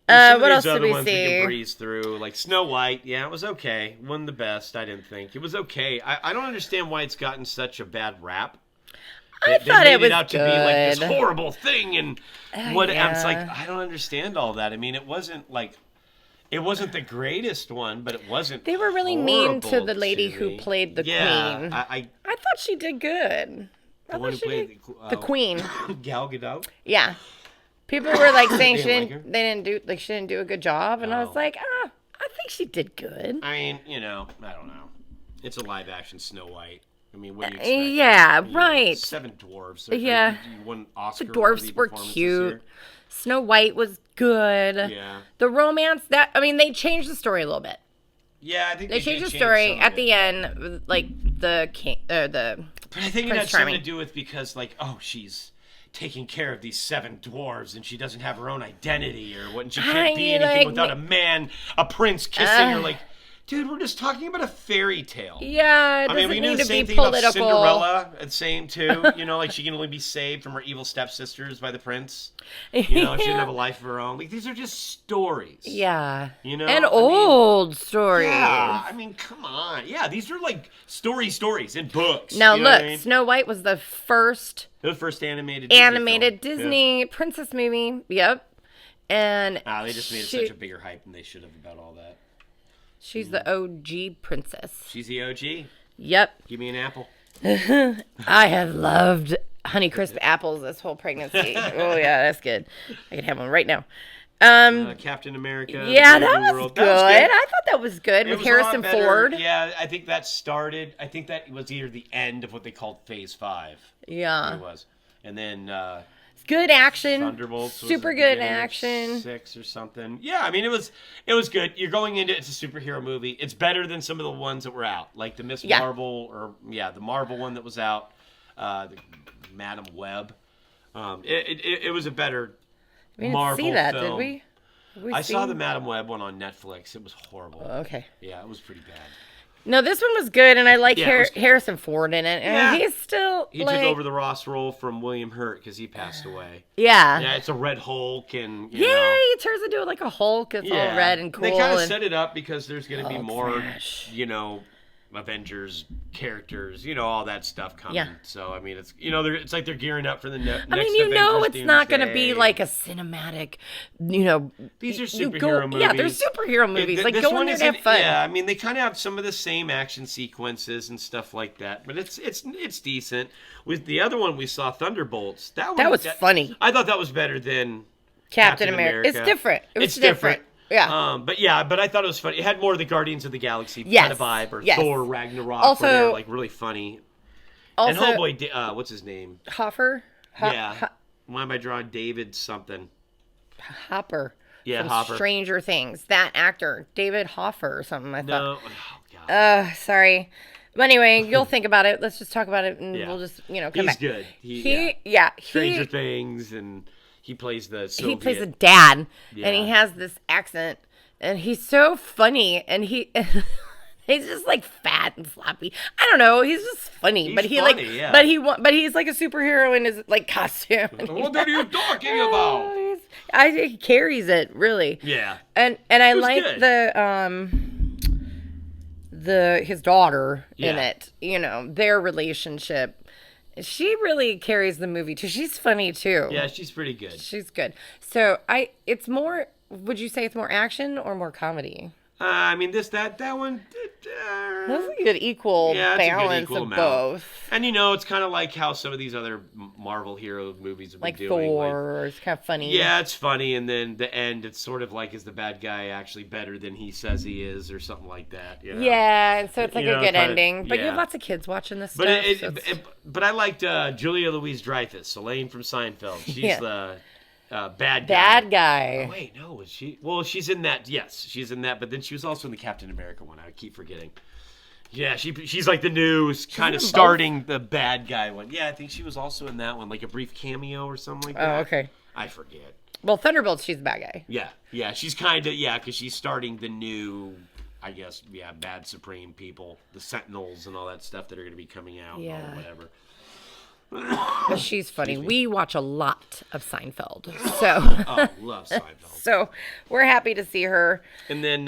What else did we see? We can breeze through, Snow White. Yeah, it was okay. Wasn't the best, I didn't think. It was okay. I don't understand why it's gotten such a bad rap. I thought it was out good. To be this horrible thing, and what? I don't understand all that. I mean, it wasn't it wasn't the greatest one, but it wasn't. They were really mean to the lady who played the queen. I thought she did good. The one who played the queen, Gal Gadot. Yeah. People were like saying They didn't she didn't do a good job, and I was like, I think she did good. I mean, I don't know. It's a live action Snow White. I mean, what do you expect? Yeah, right. 7 dwarves. Yeah. You won Oscar. The dwarves were cute. Snow White was good. Yeah. The romance they changed the story a little bit. Yeah, I think they changed the story at the end, like the king, the. But I think it had something to do with because, like, she's taking care of these 7 dwarves and she doesn't have her own identity or what, and she can't be anything without a prince kissing her. Like, dude, we're just talking about a fairy tale. Yeah, we can do the same thing about Cinderella. It's same too. Like she can only be saved from her evil stepsisters by the prince. She didn't have a life of her own. Like these are just stories. Yeah. And old stories. Yeah, I mean, come on. Yeah, these are like stories in books. Now look, Snow White was the first. The first animated Disney princess movie. Yep. And they just made it such a bigger hype than they should have about all that. She's the OG princess. She's the OG? Yep. Give me an apple. I have loved Honeycrisp apples this whole pregnancy. Oh, yeah, that's good. I can have one right now. Captain America. Yeah, that was good. I thought that was good with Harrison Ford. Yeah, I think that was either the end of what they called Phase 5. Yeah. It was. And then... good action. Thunderbolts. Super good action. 6 or something. Yeah, I mean, it was good. You're going into it's a superhero movie. It's better than some of the ones that were out, like the Miss Marvel the Marvel one that was out, the Madam Web. It was a better Marvel didn't see that, film. did we? I saw the Madam Web one on Netflix. It was horrible. Okay. Yeah, it was pretty bad. No, this one was good, and I like Harrison Ford in it. And he's still He took over the Ross role from William Hurt because he passed away. Yeah. Yeah, it's a red Hulk, and he turns into like a Hulk. It's all red and cool. They kind of set it up because there's going to be more, Avengers characters, all that stuff coming. Yeah. So I mean, it's it's like they're gearing up for the next. I mean, it's not going to be like a cinematic. These are superhero movies. Yeah, they're superhero movies. Like go in there and have fun. Yeah, I mean, they kind of have some of the same action sequences and stuff like that, but it's decent. With the other one we saw, Thunderbolts, that was funny. I thought that was better than Captain America. It's different. It's different. Yeah. But I thought it was funny. It had more of the Guardians of the Galaxy kind of vibe, or Thor Ragnarok, also, where they're like really funny. Also, and homeboy, what's his name? Hoffer. Why am I drawing David something? Hopper. Yeah, from Hopper. Stranger Things. That actor, David Hoffer or something. I thought. No. Oh God. Sorry. But anyway, you'll think about it. Let's just talk about it, and we'll just come back. He's good. Stranger Things and. He plays the Soviet. He plays a dad, and he has this accent, and he's so funny, and he's just like fat and sloppy. I don't know. He's just funny, but he's like a superhero in his like costume. What are you talking about? He carries it really. Yeah, and I like his daughter in it. Their relationship. She really carries the movie too. She's funny too. Yeah, she's pretty good. She's good. So it's more. Would you say it's more action or more comedy? I mean, that one. That's a good equal balance of both. And it's kind of like how some of these other Marvel hero movies have been doing. Thor, it's kind of funny. Yeah, it's funny, and then the end, it's sort of like, is the bad guy actually better than he says he is, or something like that? Yeah, and so it's like a good ending. But you have lots of kids watching this stuff. But I liked Julia Louis-Dreyfus, Elaine from Seinfeld. She's the... bad guy. Oh, wait, no, was she? Well, she's in that. Yes, she's in that. But then she was also in the Captain America one. I keep forgetting. Yeah, she's like the new kind of starting the bad guy one. Yeah, I think she was also in that one, like a brief cameo or something like that. Oh, okay. I forget. Well, Thunderbolts, she's the bad guy. Yeah, she's kind of because she's starting the new, I guess, bad Supreme people, the Sentinels and all that stuff that are going to be coming out or whatever. But she's funny. We watch a lot of Seinfeld. So love Seinfeld. So we're happy to see her. And then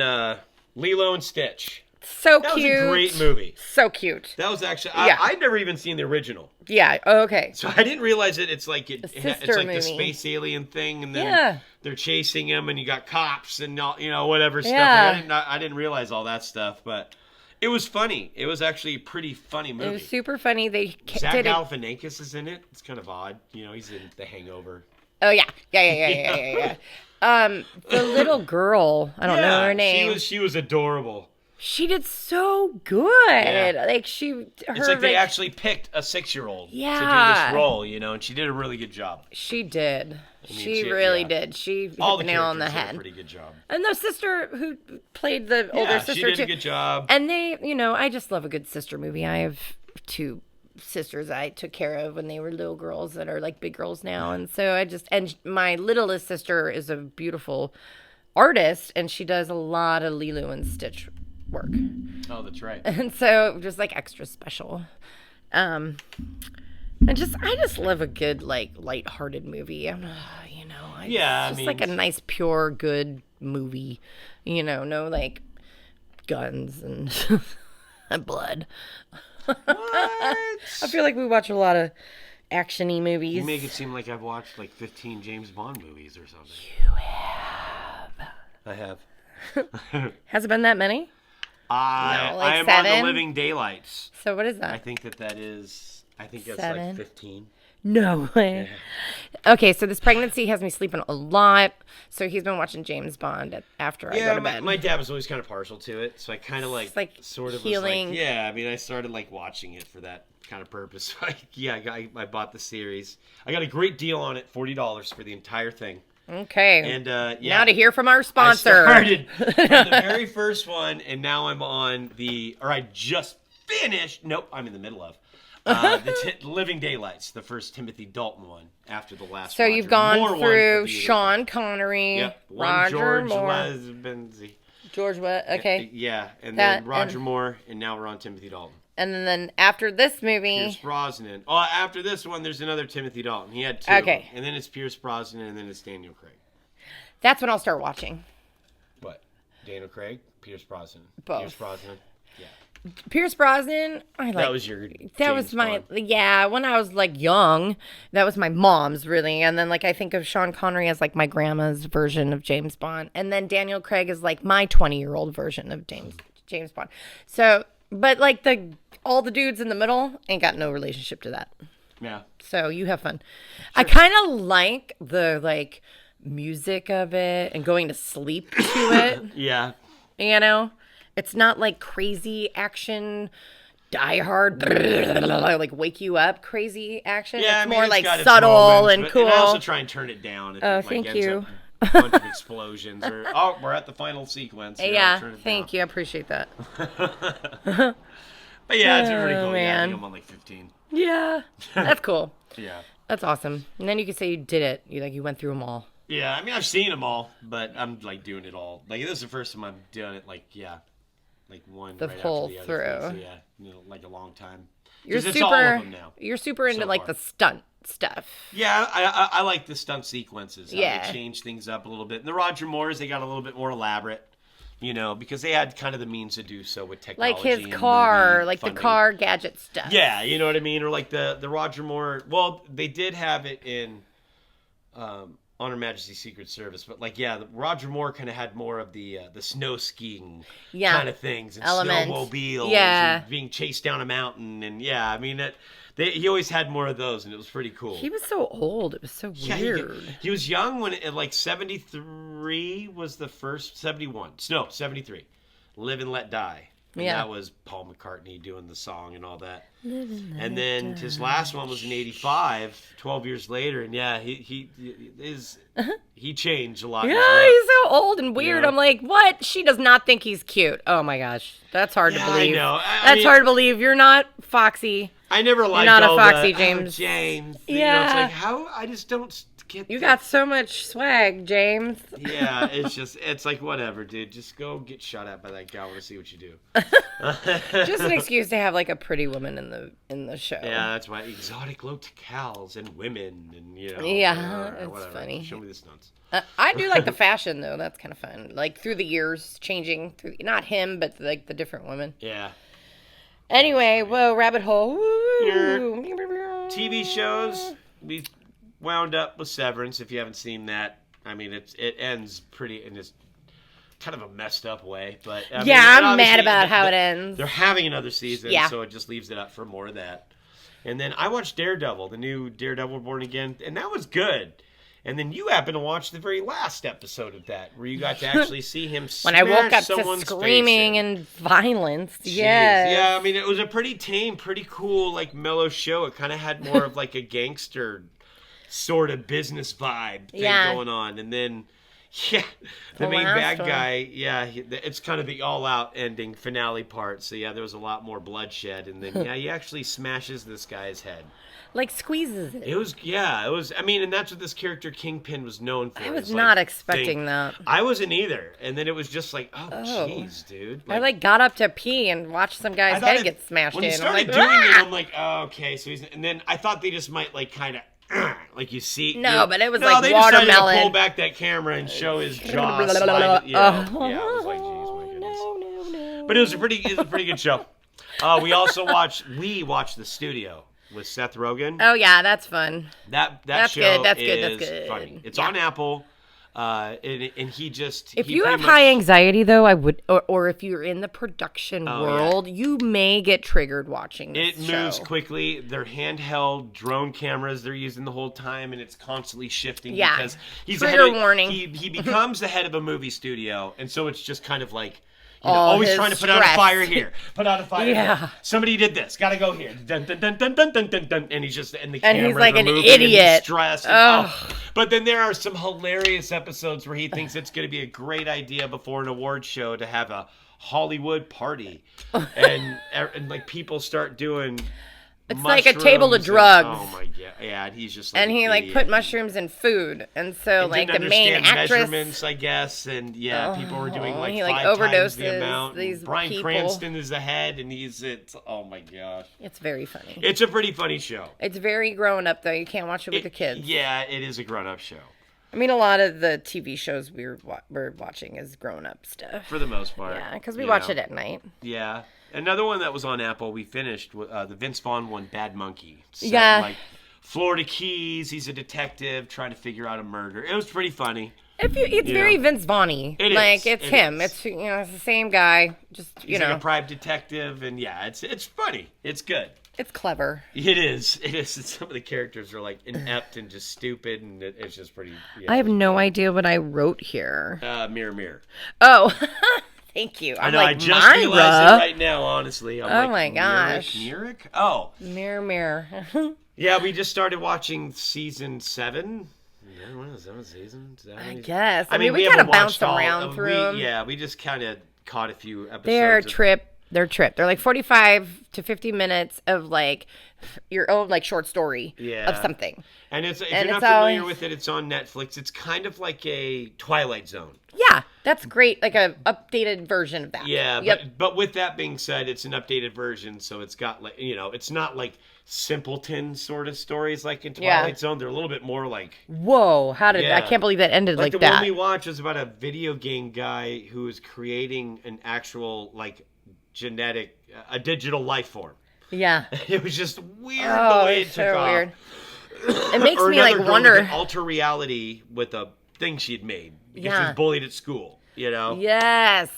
Lilo and Stitch. So that cute. That was a great movie. So cute. That was actually I'd never even seen the original. Yeah. Oh, okay. So I didn't realize it's like movie. The space alien thing, and then they're chasing him, and you got cops and whatever stuff. Yeah. Like, I didn't realize all that stuff, but. It was funny. It was actually a pretty funny movie. It was super funny. Zach Galifianakis is in it. It's kind of odd. He's in The Hangover. Oh yeah. Yeah. The little girl. I don't know her name. She was adorable. She did so good. Yeah. Like it's like they actually picked a 6-year-old to do this role, and she did a really good job. She did. She really did. She hit the nail on the head. Did a pretty good job. And the sister who played the older sister she did a good job. And they, I just love a good sister movie. I have 2 sisters I took care of when they were little girls that are like big girls now, and so and my littlest sister is a beautiful artist, and she does a lot of Lilo and Stitch work. Oh, that's right. And so just like extra special. I just love a good like lighthearted movie. Like a nice pure good movie. No like guns and and blood. What? I feel like we watch a lot of action-y movies. You make it seem like I've watched like 15 James Bond movies or something. You have. I have. Has it been that many? I am 7? on the Living Daylights. So what is that? I think that is. I think it's 7? like 15. No way. Yeah. Okay, so this pregnancy has me sleeping a lot. So he's been watching James Bond after I go to bed. My dad was always kind of partial to it, so I kind of sort of healing. Was like, I started like watching it for that kind of purpose. I bought the series. I got a great deal on it, $40 for the entire thing. Okay. And now to hear from our sponsor. I started from the very first one, and now I'm on I just finished. Nope, I'm in the middle of the Living Daylights, the first Timothy Dalton one after the last. So you've gone through Sean Connery, Roger Moore, George what? Okay. And then Roger Moore, and now we're on Timothy Dalton. And then after this movie... Pierce Brosnan. Oh, after this one, there's another Timothy Dalton. He had 2. Okay. And then it's Pierce Brosnan, and then it's Daniel Craig. That's when I'll start watching. What? Daniel Craig? Pierce Brosnan? Both. Pierce Brosnan? Yeah. Pierce Brosnan, I like... That was your That was my... Bond. Yeah, when I was, young, that was my mom's, really. And then, I think of Sean Connery as, my grandma's version of James Bond. And then Daniel Craig is, my 20-year-old version of James Bond. So... But, all the dudes in the middle ain't got no relationship to that. Yeah. So, you have fun. Sure. I kind of like the, music of it and going to sleep to it. Yeah. It's not, crazy action, die hard, wake you up crazy action. Yeah, it's more, subtle and cool. And I also try and turn it down. If thank you. A bunch of explosions or we're at the final sequence. Thank you. I appreciate that. But yeah, it's pretty cool. Man. Yeah, I think I'm on 15. Yeah, that's cool. Yeah, that's awesome. And then you can say you did it. You went through them all. Yeah, I've seen them all, but I'm doing it all. This is the first time I'm doing it. One the right whole after the through. Other thing. So, a long time. You're super. It's all of them now. You're super into the stunt stuff. Yeah, I like the stunt sequences. Yeah, they change things up a little bit. And the Roger Moores, they got a little bit more elaborate. Because they had kind of the means to do so with technology. His car, the car gadget stuff. Yeah, you know what I mean? Or the Roger Moore. Well, they did have it in On Her Majesty's Secret Service, but the Roger Moore kind of had more of the snow skiing kind of things and snowmobiles and being chased down a mountain and he always had more of those and it was pretty cool. He was so old, it was so weird. He was young when 73 was the first 73. Live and Let Die. And that was Paul McCartney doing the song and all that. And then his last one was in 85, 12 years later. And he changed a lot. Yeah, he's so old and weird. Yeah. I'm like, what? She does not think he's cute. Oh my gosh. That's hard to believe. I know. That's hard to believe. You're not Foxy. I never liked You're not a Foxy, James. James. Yeah. It's how I just don't get You got so much swag, James. Yeah, it's whatever, dude. Just go get shot at by that guy. I want to see what you do. Just an excuse to have a pretty woman in the show. Yeah, that's why exotic locales and women and it's whatever. Funny. Show me the stunts. I do like the fashion though. That's kind of fun. Through the years, changing through not him, but the different women. Yeah. Anyway, whoa, rabbit hole. Your TV shows. We wound up with Severance. If you haven't seen that, it ends pretty in this kind of a messed up way. But I'm mad about how it ends. They're having another season, so it just leaves it up for more of that. And then I watched Daredevil, the new Daredevil Born Again, and that was good. And then you happened to watch the very last episode of that, where you got to actually see him when I woke up to screaming screaming and violence. Yes. Yeah, I mean, it was a pretty tame, pretty cool, like, mellow show. It kind of had more of, like, a gangster sort of business vibe thing going on. And then, the main bad guy, it's kind of the all-out ending finale part. So, there was a lot more bloodshed. And then, he actually smashes this guy's head. Like squeezes it. It was, I mean, and that's what this character Kingpin was known for. I was not expecting that. I wasn't either. And then it was just like, oh, jeez, dude. Like, I got up to pee and watched some guy's head get smashed in. When he started doing it, I'm like, oh, okay. So and then I thought they just might like kind of, like you see. No, but it was like watermelon. No, they decided to pull back that camera and show his jaw slide. I was like, geez, my goodness. No. But it was a pretty good show. We watched The Studio with Seth Rogen. Oh yeah, that's fun. That's show good. That's good. Funny. It's on Apple. And he just... If you have high anxiety, though, I would... Or if you're in the production world, you may get triggered watching this show. It moves quickly. They're handheld drone cameras they're using the whole time, and it's constantly shifting because he's trigger warning. He becomes the head of a movie studio, and so it's just kind of like... always trying to put out a fire here. Put out a fire here. Somebody did this. Gotta go here. Dun, dun, dun, dun, dun, dun, dun, dun. And he's just... And he's like an idiot. And he's stressed. But then there are some hilarious episodes where he thinks it's going to be a great idea before an award show to have a Hollywood party. And like people start doing... It's like a table of drugs. Oh my god! Yeah, and he's just like and he like put mushrooms in food, and so like the main actress measurements, I guess, and people were doing like 5 times the amount. Bryan Cranston is the head, and it's oh my gosh! It's very funny. It's a pretty funny show. It's very grown up though. You can't watch it with the kids. Yeah, it is a grown up show. I mean, a lot of the TV shows we're watching is grown up stuff for the most part. Yeah, because we watch it at night. Yeah. Another one that was on Apple, we finished, the Vince Vaughn one, Bad Monkey. Like Florida Keys, he's a detective trying to figure out a murder. It was pretty funny. It's very Vince Vaughn-y. It's him. It's it's the same guy. He's like a private detective, and it's funny. It's good. It's clever. It is. Some of the characters are like inept and just stupid, and it's just pretty. I have no idea what I wrote here. Mirror, mirror. Oh. Thank you. I know. I just realized it right now. Honestly, I'm my gosh, Mirror. Oh, mirror. Yeah, we just started watching season 7. Yeah, what is that season? I guess. I mean, we kind of bounced around through them. Yeah, we just kind of caught a few episodes. They're like 45 to 50 minutes of like your own like short story of something. And if you're not familiar with it, it's on Netflix. It's kind of like a Twilight Zone. Yeah, that's great. Like a updated version of that. Yeah, but with that being said, it's an updated version, so it's got like it's not like simpleton sort of stories like in Twilight Zone. They're a little bit more like whoa, I can't believe that ended like that. The one we watched was about a video game guy who is creating an actual like genetic a digital life form. Yeah. It was just weird the way it took off. Weird. It makes me like wonder alter reality with a thing she'd made because she was bullied at school, Yes.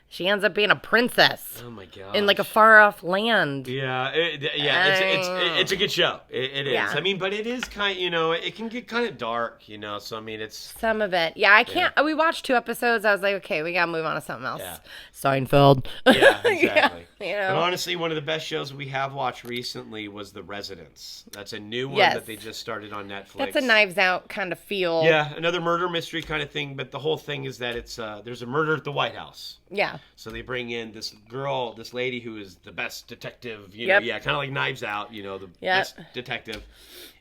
She ends up being a princess. Oh my god! In like a far off land. Yeah, it's a good show. It is. Yeah. I mean, but it is kind. It can get kind of dark. So I mean, it's some of it. Yeah, I can't. We watched 2 episodes. I was like, okay, we gotta move on to something else. Yeah. Seinfeld. Yeah, exactly. But honestly, one of the best shows we have watched recently was The Residence. That's a new one that they just started on Netflix. That's a Knives Out kind of feel. Yeah, another murder mystery kind of thing. But the whole thing is that it's there's a murder at the White House. Yeah. So they bring in this lady who is the best detective, kind of like Knives Out, the best detective.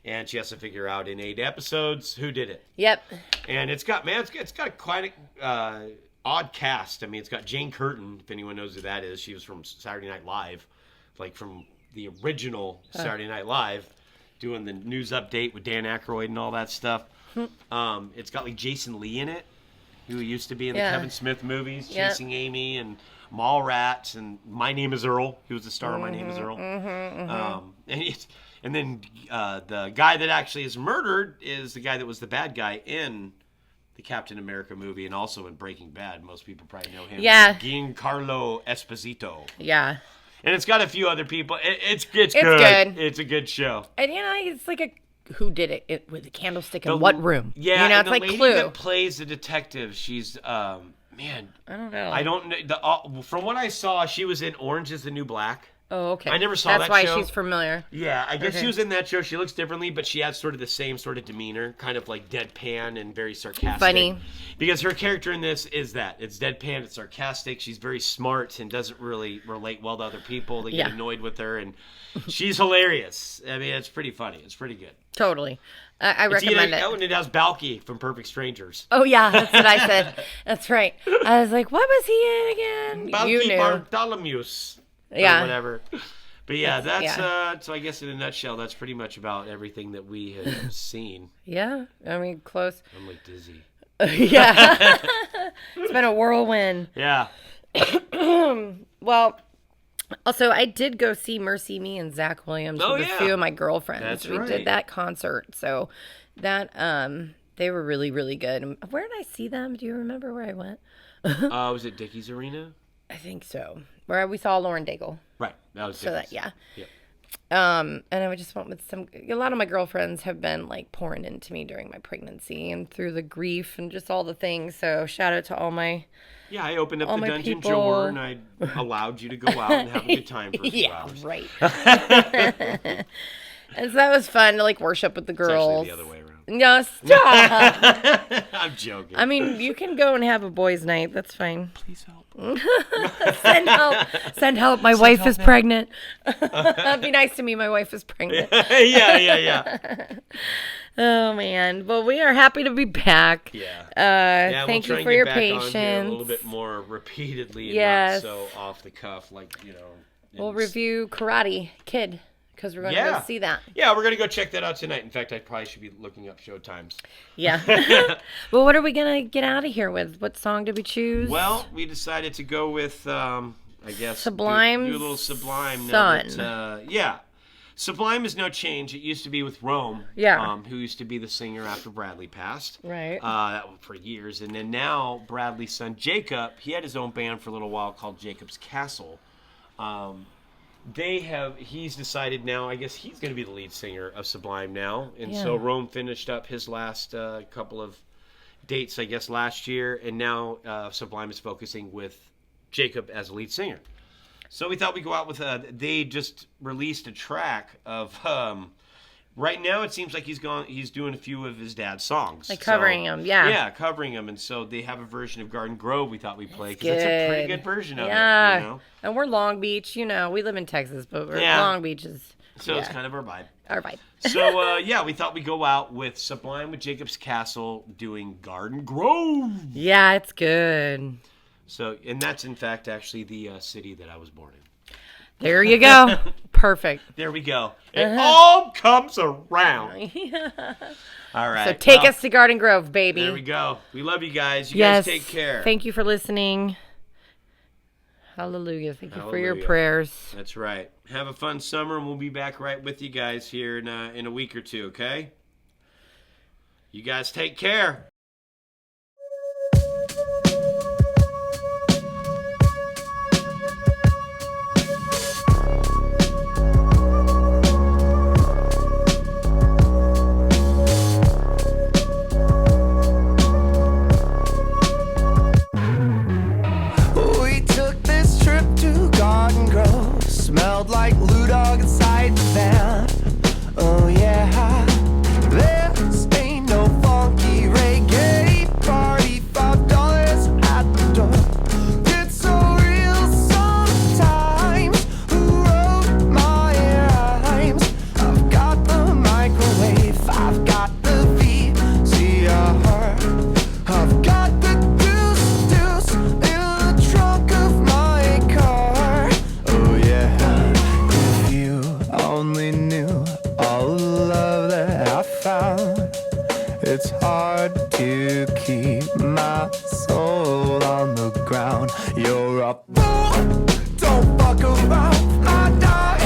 And she has to figure out in 8 episodes who did it. Yep. And it's got quite a odd cast. I mean, it's got Jane Curtin, if anyone knows who that is. She was from Saturday Night Live, like from the original Saturday Night Live, doing the news update with Dan Aykroyd and all that stuff. It's got like Jason Lee in it, who used to be in the Kevin Smith movies, Chasing Amy and Mallrats and My Name is Earl. He was the star of My Name is Earl. And then the guy that actually is murdered is the guy that was the bad guy in the Captain America movie and also in Breaking Bad. Most people probably know him. Yeah. Giancarlo Esposito. Yeah. And it's got a few other people. It's good. It's a good show. And it's like who did it with the candlestick in what room. Yeah, you know, and it's the like lady Clue. that plays the detective, she's man, I don't know. From what I saw, she was in Orange Is the New Black. Oh, okay. I never saw that show. That's why she's familiar. Yeah, I guess she was in that show. She looks differently, but she has sort of the same sort of demeanor, kind of like deadpan and very sarcastic. Funny. Because her character in this is that. It's deadpan, it's sarcastic. She's very smart and doesn't really relate well to other people. They get annoyed with her, and she's hilarious. I mean, it's pretty funny. It's pretty good. Totally. I recommend it. Oh, and it has Balky from Perfect Strangers. Oh, yeah, that's what I said. That's right. I was like, what was he in again? Balky Bartholomeus. Yeah. Or whatever. But yeah, that's so I guess in a nutshell, that's pretty much about everything that we have seen. Yeah, I mean, close. I'm like dizzy. Yeah. It's been a whirlwind. Yeah. Well, also, I did go see Mercy Me and Zach Williams with a few of my girlfriends. That's we did that concert. So that they were really, really good. Where did I see them? Do you remember where I went? Was it Dickies Arena? I think so. Where we saw Lauren Daigle. Right. That was so Dickies. that and I just went with a lot of my girlfriends have been like pouring into me during my pregnancy and through the grief and just all the things. So shout out to all my I opened up the dungeon people. drawer and I allowed you to go out and have a good time for a few hours. Right. And so that was fun to like worship with the girls. It's actually the other way around. No, stop. I'm joking. I mean, you can go and have a boys' night. That's fine. Please help. Send help. Send help. My wife is pregnant. That'd be nice to me. My wife is pregnant. Yeah. Oh, man. Well, we are happy to be back. Yeah. Thank we'll you for your back patience. On here a little bit more repeatedly and not so off the cuff, like, you know. We'll review Karate Kid. Because we're going to go see that. Yeah, we're going to go check that out tonight. In fact, I probably should be looking up show times. Yeah. Well, what are we going to get out of here with? What song did we choose? Well, we decided to go with, I guess, Sublime. Do a little Sublime. Sun. Sublime is no change. It used to be with Rome, who used to be the singer after Bradley passed. Right. For years. And then now Bradley's son, Jacob, he had his own band for a little while called Jacob's Castle. He's decided now, I guess he's going to be the lead singer of Sublime now. And so Rome finished up his last couple of dates, I guess, last year. And now Sublime is focusing with Jacob as lead singer. So we thought we'd go out with, they just released a track of, right now it seems like he's doing a few of his dad's songs. Like covering them, yeah. Yeah, covering them. And so they have a version of Garden Grove we thought we'd play. Because it's a pretty good version of it. Yeah. You know? And we're Long Beach, you know. We live in Texas, but Long Beach is... So it's kind of our vibe. Our vibe. So, we thought we'd go out with Sublime with Jacob's Castle doing Garden Grove. Yeah, it's good. So, and that's, in fact, actually the city that I was born in. There you go. Perfect. There we go. It all comes around. All right. So take us to Garden Grove, baby. There we go. We love you guys. You guys take care. Thank you for listening. Hallelujah. Thank you for your prayers. That's right. Have a fun summer, and we'll be back right with you guys here in a week or two, okay? You guys take care. Smelled like Lou Dog inside the van. Oh yeah, this ain't no funky reggae party. $5 at the door. It's so real sometimes. Who wrote my rhymes? I've got the microwave, I've got the VCR, I've got the deuce in the trunk of my car. Oh yeah. Only knew all the love that I found. It's hard to keep my soul on the ground. You're a fool, don't fuck around my dog.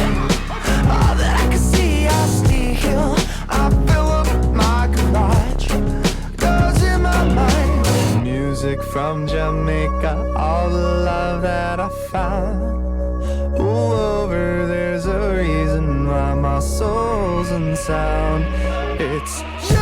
All that I can see I steal. I fill up my garage. Goes in my mind. Music from Jamaica, all the love that I found. All over there's a reason why my soul's unsound. It's you.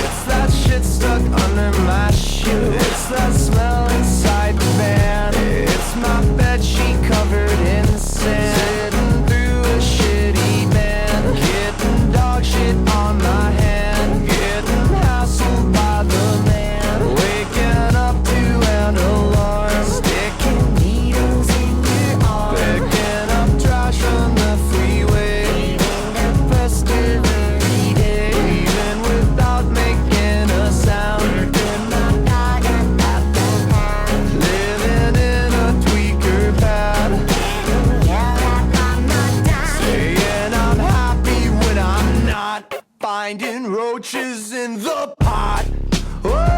It's that shit stuck under my shoe. It's that smell inside the van. It's my bed sheet covered in sand. Sitting through a shitty band. Getting dog shit on my hand. Getting hassled by the man. Waking up to an alarm. Sticking needles in your arm. Picking up trash from the freeway. Eating depressed every day. Even without making a sound. Working my dog and up and down. Living in a tweaker pad. Saying I'm happy when I'm not. Finding roaches in the pot. Oh!